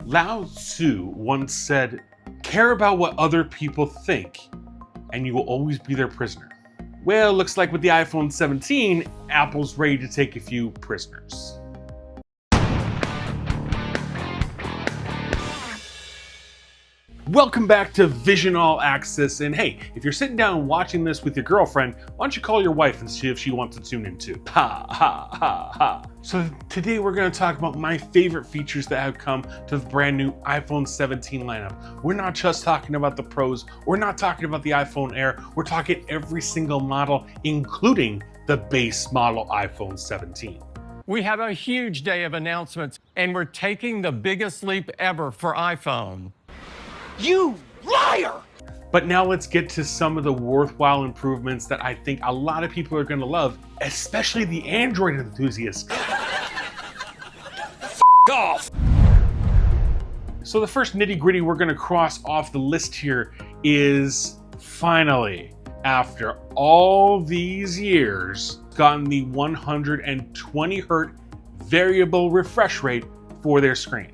Lao Tzu once said, "Care about what other people think, and you will always be their prisoner." Well, looks like with the iPhone 17, Apple's ready to take a few prisoners. Welcome back to Vision All Access, and hey, if you're sitting down and watching this with your girlfriend, why don't you call your wife and see if she wants to tune in too? Ha ha ha ha. So today we're going to talk about my favorite features that have come to the brand new iPhone 17 lineup. We're not just talking about the Pros, we're not talking about the iPhone Air, we're talking every single model, including the base model iPhone 17. We have a huge day of announcements, and we're taking the biggest leap ever for iPhone. You liar! But now let's get to some of the worthwhile improvements that I think a lot of people are going to love, especially the Android enthusiasts. F off! So the first nitty-gritty we're going to cross off the list here is finally, after all these years, gotten the 120 Hz variable refresh rate for their screen.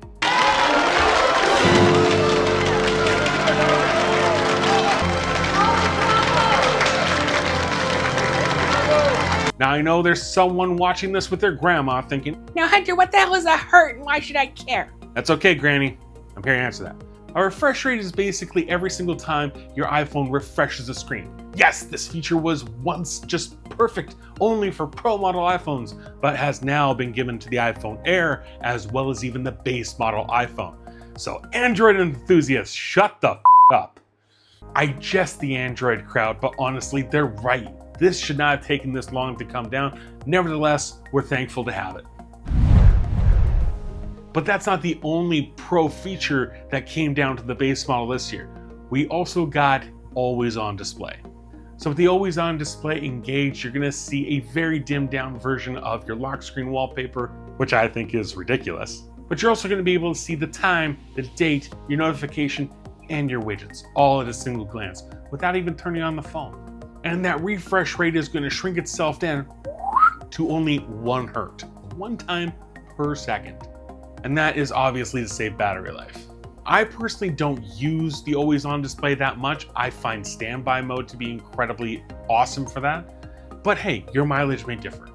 Now I know there's someone watching this with their grandma thinking, "Now Hunter, what the hell is a hurt and why should I care?" that's okay, Granny. I'm here to answer that. A refresh rate is basically every single time your iPhone refreshes the screen. Yes, this feature was once just perfect only for Pro model iPhones, but has now been given to the iPhone Air as well as even the base model iPhone. So Android enthusiasts, shut the up. I jest the Android crowd, but honestly, they're right. This should not have taken this long to come down. Nevertheless, we're thankful to have it. But that's not the only Pro feature that came down to the base model this year. We also got always on display. So with the always on display engaged, you're gonna see a very dimmed down version of your lock screen wallpaper, which I think is ridiculous. But you're also gonna be able to see the time, the date, your notification, and your widgets, all at a single glance, without even turning on the phone. And that refresh rate is going to shrink itself down to only 1 Hz, one time per second. And that is obviously to save battery life. I personally don't use the always on display that much. I find standby mode to be incredibly awesome for that. But hey, your mileage may differ.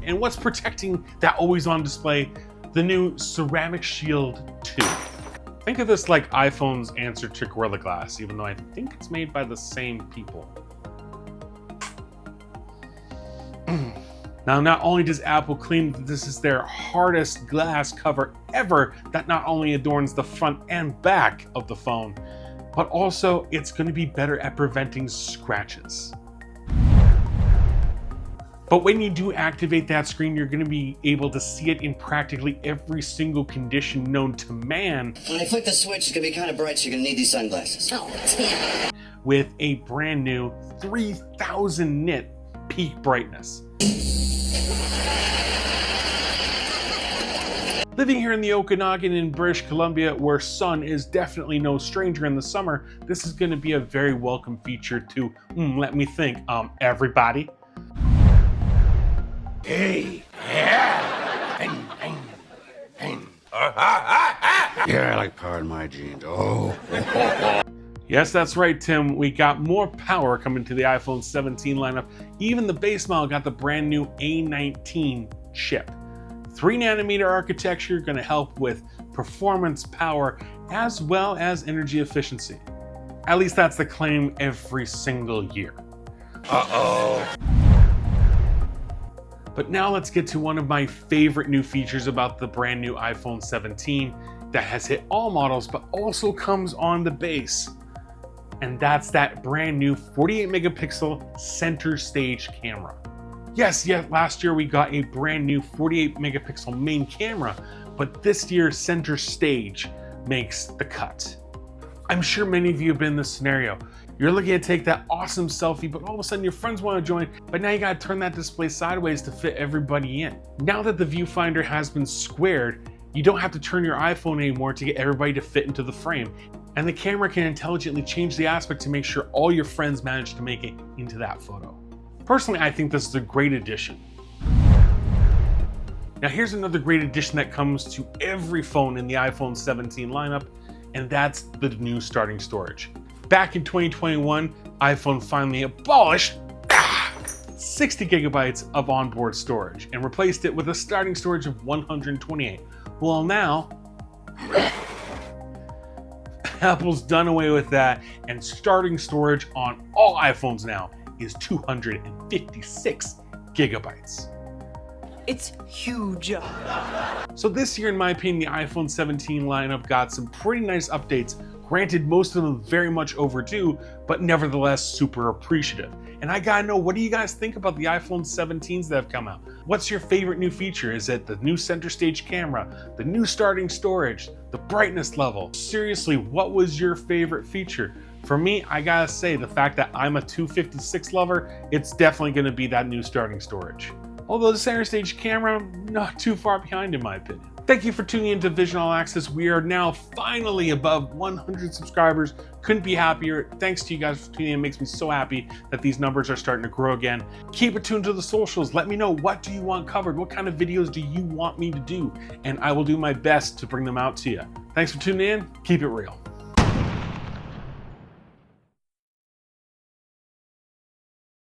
And what's protecting that always on display? The new Ceramic Shield 2. Think of this like iPhone's answer to Gorilla Glass, even though I think it's made by the same people. Now, not only does Apple claim that this is their hardest glass cover ever that not only adorns the front and back of the phone, but also it's going to be better at preventing scratches. But when you do activate that screen, you're going to be able to see it in practically every single condition known to man. When I flick the switch, it's going to be kind of bright, so you're going to need these sunglasses. Oh, damn. With a brand new 3000 nit peak brightness. Living here in the Okanagan in British Columbia, where sun is definitely no stranger in the summer, this is going to be a very welcome feature to, let me think, everybody. Hey, yeah. Yeah, I like power in my jeans. Oh. Yes, that's right, Tim. We got more power coming to the iPhone 17 lineup. Even the base model got the brand new A19 chip. 3nm architecture going to help with performance, power, as well as energy efficiency. At least that's the claim every single year. Uh-oh. But now let's get to one of my favorite new features about the brand new iPhone 17 that has hit all models but also comes on the base. And that's that brand new 48 megapixel center stage camera. Yes, last year we got a brand new 48 megapixel main camera, but this year's center stage makes the cut. I'm sure many of you have been in this scenario. You're looking to take that awesome selfie, but all of a sudden your friends want to join, but now you gotta turn that display sideways to fit everybody in. Now that the viewfinder has been squared, you don't have to turn your iPhone anymore to get everybody to fit into the frame. And the camera can intelligently change the aspect to make sure all your friends manage to make it into that photo. Personally, I think this is a great addition. Now here's another great addition that comes to every phone in the iPhone 17 lineup, and that's the new starting storage. Back in 2021, iPhone finally abolished 60 gigabytes of onboard storage and replaced it with a starting storage of 128. Well, now Apple's done away with that, and starting storage on all iPhones now is 256 gigabytes. It's huge. So this year, in my opinion, the iPhone 17 lineup got some pretty nice updates. Granted, most of them very much overdue, but nevertheless super appreciative. And I gotta know, what do you guys think about the iPhone 17s that have come out? What's your favorite new feature? Is it the new center stage camera, the new starting storage, the brightness level? Seriously, what was your favorite feature? For me, I gotta say, the fact that I'm a 256 lover, it's definitely gonna be that new starting storage. Although the center stage camera, not too far behind in my opinion. Thank you for tuning into Vision All Access. We are now finally above 100 subscribers. Couldn't be happier. Thanks to you guys for tuning in. It makes me so happy that these numbers are starting to grow again. Keep it tuned to the socials. Let me know, what do you want covered? What kind of videos do you want me to do? And I will do my best to bring them out to you. Thanks for tuning in. Keep it real.